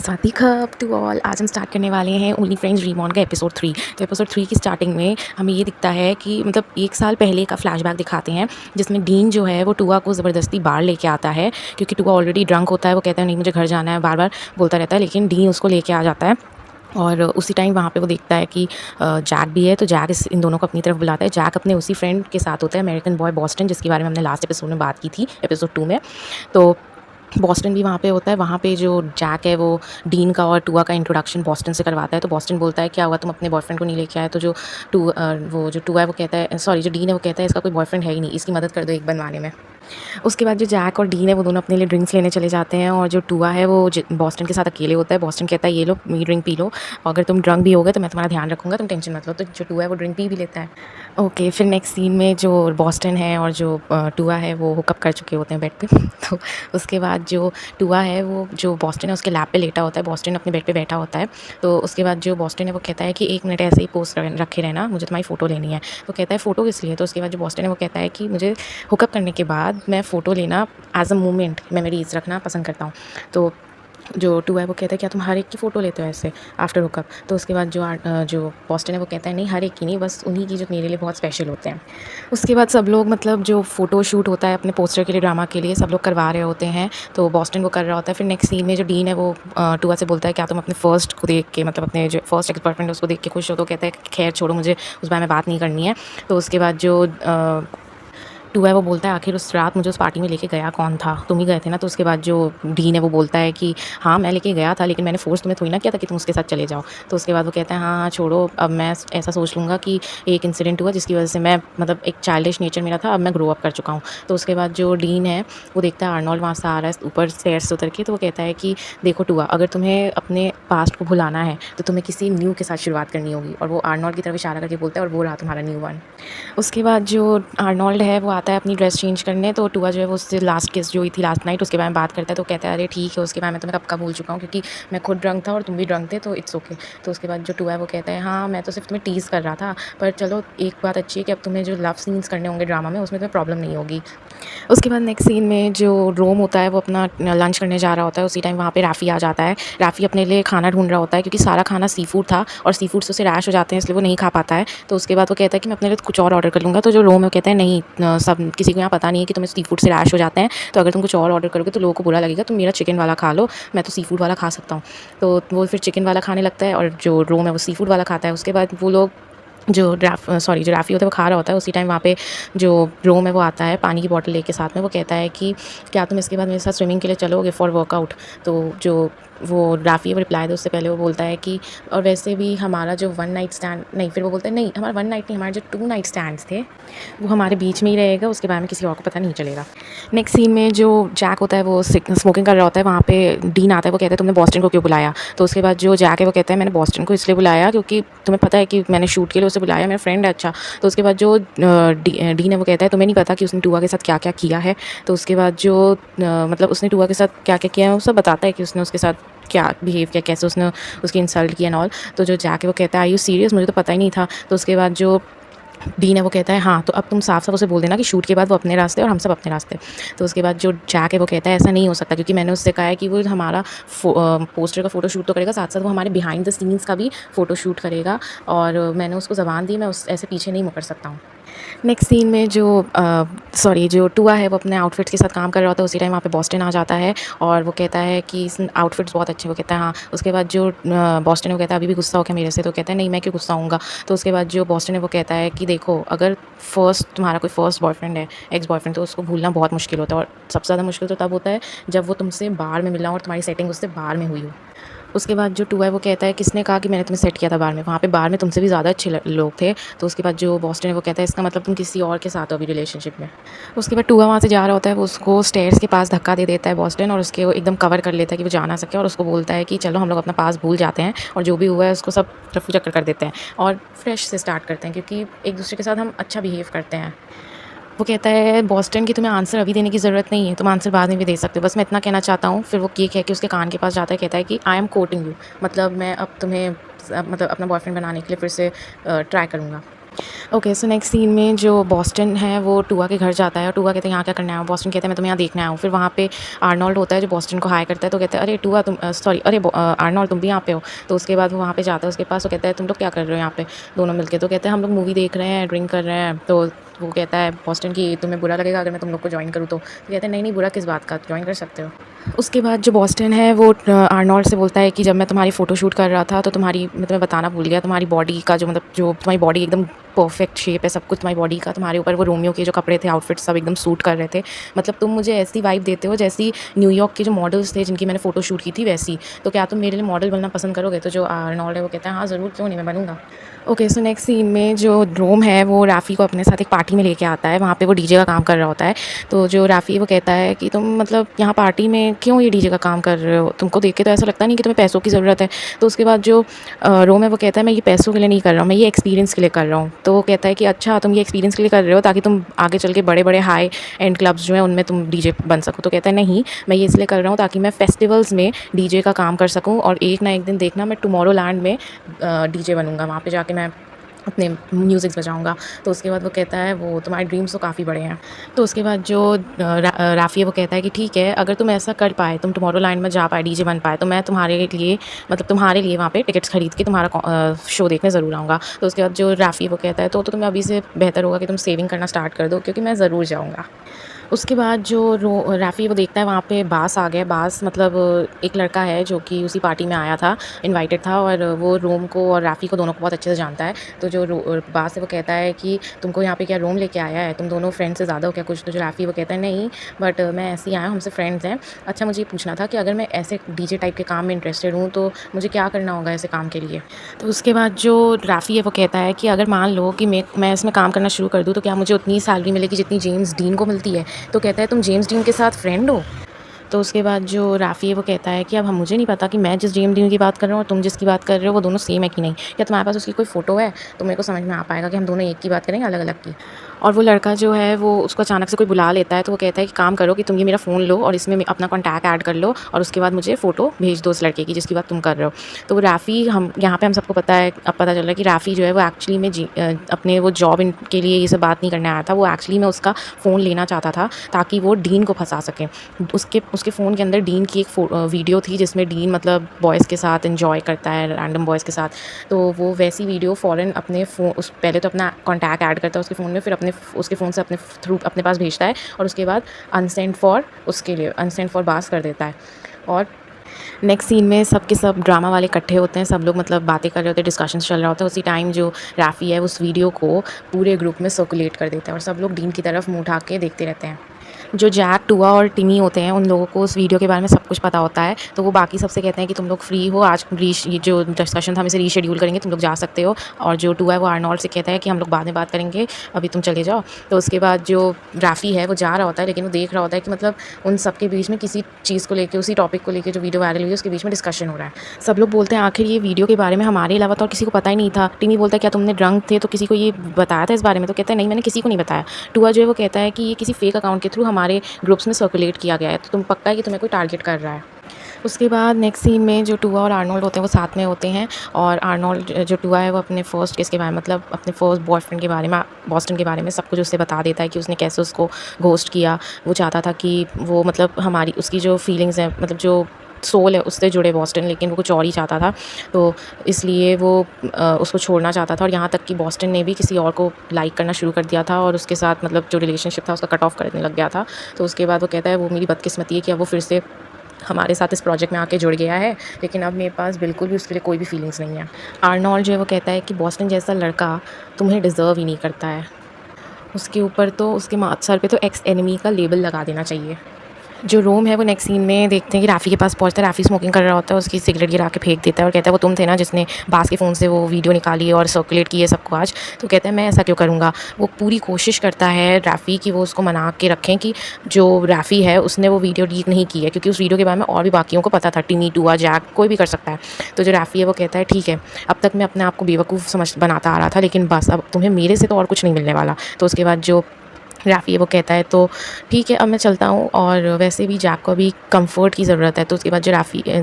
स्वाति खब to all. आज हम स्टार्ट करने वाले हैं ओनली फ्रेंड्स ड्रीम ऑन का एपिसोड 3। तो एपिसोड 3 की स्टार्टिंग में हमें ये दिखता है कि मतलब 1 साल पहले का फ्लैशबैक दिखाते हैं, जिसमें डीन जो है वो टुआ को ज़बरदस्ती बाहर लेके आता है, क्योंकि टुआ ऑलरेडी ड्रंक होता है। वो कहता है नहीं मुझे घर जाना है, बार बार बोलता रहता है, लेकिन डीन उसको लेके आ जाता है। और उसी टाइम वहाँ पे वो देखता है कि जैक भी है, तो जैक इन दोनों को अपनी तरफ बुलाता है। जैक अपने उसी फ्रेंड के साथ होता है, अमेरिकन बॉय बॉस्टन, जिसके बारे में हमने लास्ट एपिसोड में बात की थी, एपिसोड 2 में। तो बॉस्टन भी वहाँ पे होता है। वहाँ पे जो जैक है वो डीन का और टुआ का इंट्रोडक्शन बॉस्टन से करवाता है। तो बॉस्टन बोलता है क्या हुआ, तुम अपने बॉयफ्रेंड को नहीं लेके आए? तो जो वो जो टुआ है वो कहता है, सॉरी जो डीन है वो कहता है इसका कोई बॉयफ्रेंड है ही नहीं, इसकी मदद कर दो एक बनवाने में। उसके बाद जो जैक और डीन है वो दोनों अपने लिए ड्रिंक्स लेने चले जाते हैं, और जो टुआ है वो बॉस्टन के साथ अकेले होता है। बॉस्टन कहता है ये लो मेरी ड्रिंक पी लो, और अगर तुम ड्रंक भी हो गए तो मैं तुम्हारा ध्यान रखूँगा, तुम टेंशन मत लो। तो जो टुआ है वो ड्रिंक पी भी लेता है। ओके, फिर नेक्स्ट सीन में जो बॉस्टन है और जो टुआ है वो हुकअप कर चुके होते हैं बेड पे। तो उसके बाद जो टुआ है वो जो बॉस्टन है उसके लैप पे लेटा होता है, बॉस्टन अपने बेड पे बैठा होता है। तो उसके बाद जो बॉस्टन है वो कहता है कि 1 मिनट ऐसे ही पोस्ट रखे रहना, मुझे तुम्हारी फ़ोटो लेनी है। तो कहता है फ़ोटो किस लिए? तो उसके बाद जो बॉस्टन है वो कहता है कि मुझे हुकअप करने के बाद मैं फ़ोटो लेना एज अ मोमेंट, मेमोरीज रखना पसंद करता हूँ। तो जो टू है वो कहता है क्या तुम हर एक की फ़ोटो लेते हो ऐसे आफ्टर हुकअप? तो उसके बाद जो बॉस्टन है वो कहता है नहीं हर एक की नहीं, बस उन्हीं की जो मेरे लिए बहुत स्पेशल होते हैं। उसके बाद सब लोग मतलब जो फ़ोटो शूट होता है अपने पोस्टर के लिए, ड्रामा के लिए, सब लोग करवा रहे होते हैं। तो बॉस्टन वो कर रहा होता है। फिर नेक्स्ट सीन में जो डीन है वो टुआ से बोलता है क्या तुम अपने फर्स्ट को देख के, मतलब अपने जो फर्स्ट एक्स बॉयफ्रेंड है उसको देख के खुश हो? तो कहता है खैर छोड़ो, मुझे उस बारे में बात नहीं करनी है। तो उसके बाद जो टू है वो बोलता है आखिर उस रात मुझे उस पार्टी में लेके गया कौन था? तुम ही गए थे ना? तो उसके बाद जो डीन है वो बोलता है कि हाँ मैं लेके गया था, लेकिन मैंने फ़ोर्स तुम्हें थोड़ी ना किया था कि तुम उसके साथ चले जाओ। तो उसके बाद वो कहता है हाँ हाँ छोड़ो, अब मैं ऐसा सोच लूँगा कि एक इंसिडेंट हुआ जिसकी वजह से मैं मतलब एक चाइल्डिश नेचर मेरा था, अब मैं ग्रो अप कर चुका हूँ। तो उसके बाद जो डीन है वो देखता है आर्नोल्ड वहाँ से आ रहा है ऊपर स्टेयर्स से उतर के। तो वो कहता है कि देखो टुआ, अगर तुम्हें अपने पास्ट को भुलाना है तो तुम्हें किसी न्यू के साथ शुरुआत करनी होगी। और वो आर्नोल्ड की तरफ इशारा करके बोलता है और वो रहा तुम्हारा न्यू वन। उसके बाद जो आर्नोल्ड है वो आता है अपनी ड्रेस चेंज करने। तो टुआ जो है वो उससे लास्ट किस जो हुई थी लास्ट नाइट उसके बारे में बात करता है। तो कहता है अरे ठीक है, उसके बारे में तो मैं कब का भूल चुका हूँ, क्योंकि मैं खुद ड्रंक था और तुम भी ड्रंक थे, तो इट्स ओके। तो उसके बाद जो टुआ है वो कहता है हाँ मैं तो सिर्फ तुम्हें टीज़ कर रहा था, पर चलो एक बात अच्छी है कि अब तुम्हें जो लव सीन्स करने होंगे ड्रामा में उसमें तुम्हें प्रॉब्लम नहीं होगी। उसके बाद नेक्स्ट सीन में जो रोम होता है वो अपना लंच करने जा रहा होता है। उसी टाइम वहाँ पे राफ़ी आ जाता है। राफ़ी अपने लिए खाना ढूंढ रहा होता है, क्योंकि सारा खाना सी फूड था और सी फूड से उसे रैश हो जाते हैं, इसलिए वो नहीं खा पाता है। तो उसके बाद वो कहता है कि मैं अपने लिए कुछ और ऑर्डर कर लूँगा। तो जो रोम है वो कहता है नहीं, सब किसी को यहाँ पता नहीं है कि तुम्हें सी फूड से रैश हो जाते हैं, तो अगर तुम कुछ और ऑर्डर करोगे तो लोगों को बुरा लगेगा, तुम मेरा चिकन वाला खा लो, मैं तो सी फूड वाला खा सकता हूँ। तो वो फिर चिकन वाला खाने लगता है और जो रोम है वो सी फूड वाला खाता है। उसके बाद वो लोग जो राफ़ी होता है वो खा रहा होता है। उसी टाइम वहाँ पे जो रोम है वो आता है पानी की बॉटल लेके साथ में। वो कहता है कि क्या तुम इसके बाद मेरे साथ स्विमिंग के लिए चलोगे फॉर वर्कआउट? तो जो वो राफ़ी है वो रिप्लाई दे उससे पहले वो बोलता है कि और वैसे भी हमारा जो 1 नाइट स्टैंड नहीं, फिर वो बोलता है नहीं हमारा 1 नाइट नहीं, हमारे जो 2 नाइट स्टैंड्स थे वो हमारे बीच में ही रहेगा, उसके बारे में किसी और को पता नहीं चलेगा। नेक्स्ट सीन में जो जैक होता है वो स्मोकिंग कर रहा होता है। वहाँ पे डीन आता है, वो कहता है तुमने बॉस्टन को क्यों बुलाया? तो उसके बाद जो जैक है वो कहता है मैंने बॉस्टन को इसलिए बुलाया क्योंकि तुम्हें पता है कि मैंने शूट के लिए उसे बुलाया, मेरा फ्रेंड है अच्छा। तो उसके बाद जो डीन है वो कहता है तुम्हें नहीं पता कि उसने टुआ के साथ क्या क्या किया है? तो उसके बाद जो मतलब उसने टुआ के साथ क्या क्या किया है वो सब बताता है कि उसने उसके साथ क्या बिहेव किया, कैसे उसने उसकी इंसल्ट किया एंड ऑल। तो जो जैक है वो कहता है आर यू सीरियस, मुझे तो पता ही नहीं था। तो उसके बाद जो डीन है वो कहता है हाँ तो अब तुम साफ साफ उसे बोल देना कि शूट के बाद वो अपने रास्ते और हम सब अपने रास्ते। तो उसके बाद जो जैक है वो कहता है ऐसा नहीं हो सकता, क्योंकि मैंने उससे कहा है कि वो हमारा पोस्टर का फ़ोटो शूट तो करेगा, साथ साथ वो हमारे बिहाइंड द सीन्स का भी फ़ोटो शूट करेगा, और मैंने उसको ज़बान दी, मैं उस ऐसे पीछे नहीं मुकर सकता हूँ। नेक्स्ट सीन में जो टुआ है वो अपने आउटफिट्स के साथ काम कर रहा होता है। उसी टाइम वहाँ पे बॉस्टन आ जाता है और वो कहता है कि इस आउटफिट्स बहुत अच्छे। वो कहता है हाँ। उसके बाद जो बॉस्टन है वो कहता है अभी भी गुस्सा हो क्या मेरे से? तो कहता है नहीं मैं क्यों गुस्सा होऊंगा। तो उसके बाद जो बॉस्टन है वो कहता है कि देखो अगर तुम्हारा कोई फर्स्ट बॉयफ्रेंड है, एक्स बॉयफ्रेंड, तो उसको भूलना बहुत मुश्किल होता है, और सबसे ज़्यादा मुश्किल तो तब होता है जब वो तुमसे बार में मिला हो और तुम्हारी सेटिंग उससे बार में हुई हो। उसके बाद जो टुआ है वो कहता है किसने कहा कि मैंने तुम्हें सेट किया था बार में? वहाँ पे बार में तुमसे भी ज़्यादा अच्छे लोग थे। तो उसके बाद जो बॉस्टन है वो कहता है इसका मतलब तुम किसी और के साथ हो अभी रिलेशनशिप में। उसके बाद टुआ वहाँ से जा रहा होता है, वो उसको स्टेयर्स के पास धक्का दे देता है बॉस्टन, और उसके वो एकदम कवर कर लेता है कि वो जा ना सके, और उसको बोलता है कि चलो हम लोग अपना पास भूल जाते हैं और जो भी हुआ है उसको सब रफू चक्कर कर देते हैं और फ्रेश से स्टार्ट करते हैं, क्योंकि एक दूसरे के साथ हम अच्छा बिहेव करते हैं। वो कहता है बॉस्टन कि तुम्हें आंसर अभी देने की ज़रूरत नहीं है, तुम आंसर बाद में भी दे सकते हो, बस मैं इतना कहना चाहता हूँ। फिर वो ये कह के उसके कान के पास जाता है, कहता है कि आई एम कोटिंग यू, मतलब मैं अब तुम्हें मतलब अपना बॉयफ्रेंड बनाने के लिए फिर से ट्राई करूँगा। ओके, सो नेक्स्ट सीन में जो बॉस्टन है वो टूआ के घर जाता है और टूआ कहते हैं यहाँ क्या करने आया हो? बॉस्टन कहता है मैं तुम्हें यहाँ देखने आया हूँ। फिर वहाँ पे आर्नोल्ड होता है जो बॉस्टन को हाय करता है, तो कहता है अरे टूआ तुम सॉरी अरे आर्नोल्ड तुम भी यहाँ पे हो? तो उसके बाद वो वहाँ पे जाता है उसके पास, तो कहता है तुम लोग क्या कर रहे हो यहाँ पे दोनों मिलके? तो कहते हैं हम लोग मूवी देख रहे हैं, ड्रिंक कर रहे हैं। तो वो कहता है बॉस्टन की तुम्हें बुरा लगेगा अगर मैं तुम लोग को जॉइन करूँ? तो कहते हैं नहीं नहीं, बुरा किस बात का, जॉइन कर सकते हो। उसके बाद जो बॉस्टन है वो आर्नोल्ड से बोलता है कि जब मैं तुम्हारी फ़ोटो शूट कर रहा था तो तुम्हारी मैं तुम्हें बताना भूल गया, तुम्हारी बॉडी का जो मतलब जो तुम्हारी बॉडी एकदम परफेक्ट शेप है, सब कुछ तुम्हारी बॉडी का, तुम्हारे ऊपर वो रोमियो के जो कपड़े थे, आउटफिट सब एकदम सूट कर रहे थे। मतलब तुम मुझे ऐसी वाइब देते हो जैसी न्यूयॉर्क के जो मॉडल्स थे जिनकी मैंने फ़ोटो शूट की थी वैसी। तो क्या तुम मेरे लिए मॉडल बनना पसंद करोगे? तो जो आर्नोल्ड है वो कहता है हाँ ज़रूर, क्यों नहीं, मैं बनूँगा। ओके, सो नेक्स्ट सीन में जो रोम है वो राफ़ी को अपने साथ एक पार्टी में लेके आता है। वहाँ पे वो डीजे का काम कर रहा होता है। तो जो राफ़ी वो कहता है कि तुम मतलब यहाँ पार्टी में क्यों ये डीजे का काम कर रहे हो? तुमको देख के तो ऐसा लगता नहीं कि तुम्हें पैसों की ज़रूरत है। तो उसके बाद जो रोम है वो कहता है मैं ये पैसों के लिए नहीं कर रहा हूँ, मैं ये एक्सपीरियंस के लिए कर रहा हूँ। तो वो कहता है कि अच्छा तुम ये एक्सपीरियंस के लिए कर रहे हो ताकि तुम आगे चल के बड़े-बड़े हाई एंड क्लब्स जो हैं उनमें तुम डीजे बन सको। तो कहता है नहीं, मैं ये इसलिए कर रहा हूँ ताकि मैं फेस्टिवल्स में डीजे का काम कर सकूँ और एक ना एक दिन देखना मैं टुमारोलैंड में डीजे बनूँगा। वहाँ पे जाके मैं अपने म्यूज़िक्स बजाऊँगा। तो उसके बाद वो कहता है वो तुम्हारे ड्रीम्स तो काफ़ी बड़े हैं। तो उसके बाद जो राफ़ी है वो कहता है कि ठीक है, अगर तुम ऐसा कर पाए, तुम टुमारोलैंड में जा पाए, डीजे बन पाए, तो मैं तुम्हारे लिए मतलब तुम्हारे लिए वहाँ पे टिकट्स खरीद के तुम्हारा शो देखने ज़रूर आऊँगा। तो उसके बाद जो राफ़ी वो कहता है तो तुम्हें अभी से बेहतर होगा कि तुम सेविंग करना स्टार्ट कर दो क्योंकि मैं ज़रूर जाऊँगा। उसके बाद जो राफ़ी वो देखता है वहाँ पे बास आ गया। बास मतलब एक लड़का है जो कि उसी पार्टी में आया था, इनवाइटेड था, और वो रोम को और राफ़ी को दोनों को बहुत अच्छे से जानता है। तो जो बास है वो कहता है कि तुमको यहाँ पे क्या रोम लेके आया है? तुम दोनों फ्रेंड से ज़्यादा हो क्या कुछ? तो जो राफ़ी वो कहता है नहीं, बट मैं ऐसे ही आया हूँ, हमसे फ्रेंड्स हैं। अच्छा मुझे ये पूछना था कि अगर मैं ऐसे डीजे टाइप के काम में इंटरेस्टेड हूँ तो मुझे क्या करना होगा ऐसे काम के लिए? तो उसके बाद जो राफ़ी है वो कहता है कि अगर मान लो कि मैं इसमें काम करना शुरू कर दूँ तो क्या मुझे उतनी सैलरी मिलेगी जितनी जेम्स डीन को मिलती है? तो कहता है तुम जेम्स डीन के साथ फ्रेंड हो? तो उसके बाद जो राफ़ी है वो कहता है कि अब हम मुझे नहीं पता कि मैं जिस जेम्स डीन की बात कर रहा हूँ और तुम जिसकी बात कर रहे हो वो दोनों सेम है कि नहीं। क्या तुम्हारे पास उसकी कोई फ़ोटो है? तो मेरे को समझ में आ पाएगा कि हम दोनों एक की बात करें या अलग-अलग की। और वो लड़का जो है वो उसको अचानक से कोई बुला लेता है, तो वो कहता है कि काम करो कि तुम ये मेरा फ़ोन लो और इसमें अपना कॉन्टैक्ट ऐड कर लो और उसके बाद मुझे फ़ोटो भेज दो उस लड़के की जिसकी बात तुम कर रहे हो। तो वो राफ़ी हम यहाँ पे हम सबको पता है, अब पता चल रहा है कि राफ़ी जो है वो एक्चुअली में अपने वो जॉब के लिए ये सब बात नहीं करने आया था। वो एक्चुअली में उसका फ़ोन लेना चाहता था ताकि वो डीन को फंसा सके। उसके उसके फ़ोन के अंदर डीन की एक वीडियो थी जिसमें डीन मतलब बॉयज़ के साथ एन्जॉय करता है, रैंडम बॉयज़ के साथ। तो वो वैसी वीडियो फ़ौरन अपने पहले तो अपना कॉन्टैक्ट ऐड करता है उसके फ़ोन में, फिर उसके फ़ोन से अपने थ्रू अपने पास भेजता है और उसके बाद अनसेंड फॉर बास कर देता है। और नेक्स्ट सीन में सब के सब ड्रामा वाले इकट्ठे होते हैं, सब लोग मतलब बातें कर रहे होते हैं, डिस्कशंस चल रहा होता है। उसी टाइम जो राफ़ी है उस वीडियो को पूरे ग्रुप में सर्कुलेट कर देता है और सब लोग डीन की तरफ मुँह उठा के देखते रहते हैं। जो जैक, टूआ और टिमी होते हैं उन लोगों को उस वीडियो के बारे में सब कुछ पता होता है। तो वो बाकी सबसे कहते हैं कि तुम लोग फ्री हो, आज ये जो डिस्कशन था हम इसे रीशेड्यूल करेंगे, तुम लोग जा सकते हो। और जो टूआ है वो आर्नोल्ड से कहता है कि हम लोग बाद में बात करेंगे, अभी तुम चले जाओ। तो उसके बाद जो राफ़ी है वो जा रहा होता है, लेकिन वो देख रहा होता है कि मतलब उन सब के बीच में किसी चीज़ को लेके, उसी टॉपिक को लेके जो वीडियो वायरल हुई है उसके बीच में डिस्कशन हो रहा है। सब लोग बोलते हैं आखिर ये वीडियो के बारे में हमारे अलावा तो और किसी को पता ही नहीं था। टिमी बोलता है क्या तुमने ड्रंक थे तो किसी को ये बताया था इस बारे में? तो कहता है नहीं, मैंने किसी को नहीं बताया। टूआ जो है वो कहता है कि ये किसी फेक अकाउंट के थ्रू हमारे ग्रुप्स में सर्कुलेट किया गया है, तो तुम पक्का है कि तुम्हें कोई टारगेट कर रहा है। उसके बाद नेक्स्ट सीन में जो टूआ और आर्नोल्ड होते हैं वो साथ में होते हैं और आर्नोल्ड जो टूआ है वो अपने फर्स्ट केस के बारे में मतलब अपने फर्स्ट बॉयफ्रेंड के बारे में, बॉस्टन के बारे में सब कुछ उससे बता देता है कि उसने कैसे उसको घोस्ट किया। वो चाहता था कि वो मतलब हमारी उसकी जो फीलिंग्स हैं मतलब जो सोल है उससे जुड़े बॉस्टन, लेकिन वो कुछ और ही चाहता था, तो इसलिए वो उसको छोड़ना चाहता था। और यहाँ तक कि बॉस्टन ने भी किसी और को लाइक करना शुरू कर दिया था और उसके साथ मतलब जो रिलेशनशिप था उसका कट ऑफ करने लग गया था। तो उसके बाद वो कहता है वो मेरी बदकिस्मती है कि अब वो फिर से हमारे साथ इस प्रोजेक्ट में आके जुड़ गया है, लेकिन अब मेरे पास बिल्कुल भी उसके लिए कोई भी फीलिंग्स नहीं है। आर्नोल्ड जो है वो कहता है कि बॉस्टन जैसा लड़का तुम्हें डिज़र्व ही नहीं करता है, उसके ऊपर तो उसके सर पे तो एक्स एनिमी का लेबल लगा देना चाहिए। जो रोम है वो नेक्स्ट सीन में देखते हैं कि राफ़ी के पास पहुंचता है। राफ़ी स्मोकिंग कर रहा होता है, उसकी सिगरेट गिरा के फेंक देता है और कहता है वो तुम थे ना जिसने बास के फ़ोन से वो वीडियो निकाली और सर्कुलेट की है सबको आज? तो कहता है मैं ऐसा क्यों करूँगा। वो पूरी कोशिश करता है राफ़ी कि वो उसको मना के रखें कि जो राफ़ी है उसने वो वीडियो डिलीट नहीं की है, क्योंकि उस वीडियो के बारे में और भी बाकियों को पता था, टिमी, टूआ, जैक, कोई भी कर सकता है। तो जो राफ़ी है वो कहता है ठीक है, अब तक मैं अपने आप को बेवकूफ़ बनाता आ रहा था, लेकिन बस अब तुम्हें मेरे से तो और कुछ नहीं मिलने वाला। तो उसके बाद जो राफ़ी है वो कहता है तो ठीक है अब मैं चलता हूँ, और वैसे भी जैक को अभी कंफर्ट की ज़रूरत है। तो उसके बाद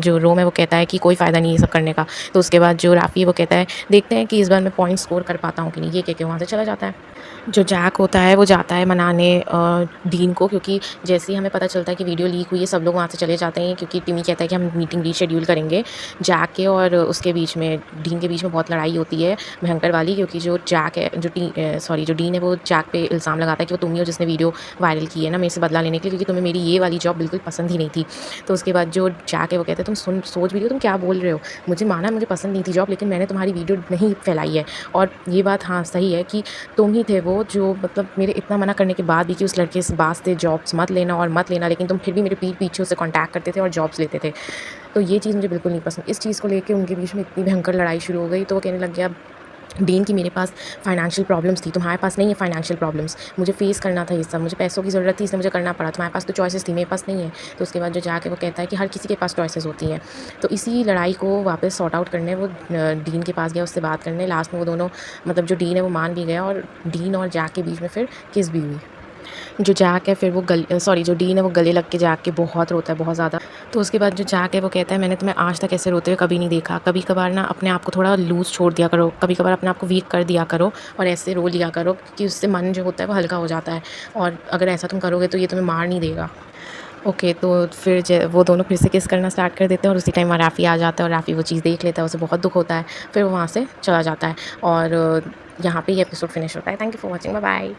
जो रोम है वो कहता है कि कोई फ़ायदा नहीं है ये सब करने का। तो उसके बाद जो राफ़ी है वो कहता है देखते हैं कि इस बार मैं पॉइंट स्कोर कर पाता हूँ कि नहीं, ये कह के वहाँ से चला जाता है। जो जैक होता है वो जाता है मनाने डीन को, क्योंकि जैसे ही हमें पता चलता है कि वीडियो लीक हुई है सब लोग वहाँ से चले जाते हैं, क्योंकि टिमी कहता है कि हम मीटिंग रीशेड्यूल करेंगे। जैक के और उसके बीच में, डीन के बीच में बहुत लड़ाई होती है भयंकर वाली, क्योंकि जो जैक है जो डीन है वो जैक पे इल्ज़ाम लगाता है कि वो तुम ही हो जिसने वीडियो वायरल की है ना मेरे से बदला लेने के लिए, क्योंकि तुम्हें मेरी ये वाली जॉब बिल्कुल पसंद ही नहीं थी। तो उसके बाद जो जैक है वो कहता है तुम सोच भी रही हो तुम क्या बोल रहे हो, मुझे माना मुझे पसंद नहीं थी जॉब, लेकिन मैंने तुम्हारी वीडियो नहीं फैलाई है। और ये बात हाँ सही है कि तुम ही थे वो जो मतलब मेरे इतना मना करने के बाद भी कि उस लड़के से बात थे जॉब्स मत लेना और मत लेना, लेकिन तुम फिर भी मेरे पीठ पीछे उससे कांटेक्ट करते थे और जॉब्स लेते थे। तो ये चीज़ मुझे बिल्कुल नहीं पसंद। इस चीज़ को लेके उनके बीच में इतनी भयंकर लड़ाई शुरू हो गई, तो वो कहने लग गया डीन की मेरे पास फाइनेंशियल प्रॉब्लम्स थी, तुम्हारे पास नहीं है फाइनेंशियल प्रॉब्लम्स, मुझे फेस करना था ये सब, मुझे पैसों की ज़रूरत थी इसलिए मुझे करना पड़ा, तुम्हारे पास तो चॉइसेस थी मेरे पास नहीं है। तो उसके बाद जो जाके वो कहता है कि हर किसी के पास चॉइसेस होती हैं। तो इसी लड़ाई को वापस सॉर्ट आउट करने वो डीन के पास गया उससे बात करने। लास्ट में वो दोनों मतलब जो डीन है वो मान भी गया, और डीन और जैक के बीच में फिर किस भी हुई। जो जैक है फिर वो जो डीन है वो गले लग के जैक के बहुत रोता है, बहुत ज़्यादा। तो उसके बाद जो जैक है वो कहता है मैंने तुम्हें आज तक ऐसे रोते हुए कभी नहीं देखा, कभी कभार ना अपने आप को थोड़ा लूज़ छोड़ दिया करो, कभी कभार अपने आप को वीक कर दिया करो और ऐसे रो लिया करो, क्योंकि उससे मन जो होता है वो हल्का हो जाता है, और अगर ऐसा तुम करोगे तो ये तुम्हें मार नहीं देगा। ओके, तो फिर वो दोनों फिर से किस करना स्टार्ट कर देते हैं, और उसी टाइम वहाँ राफ़ी आ जाता है और राफ़ी वो चीज़ देख लेता है, उसे बहुत दुख होता है। फिर वो वहाँ से चला जाता है, और यहाँ पे ये एपिसोड फिनिश होता है। Thank you for watching, bye bye.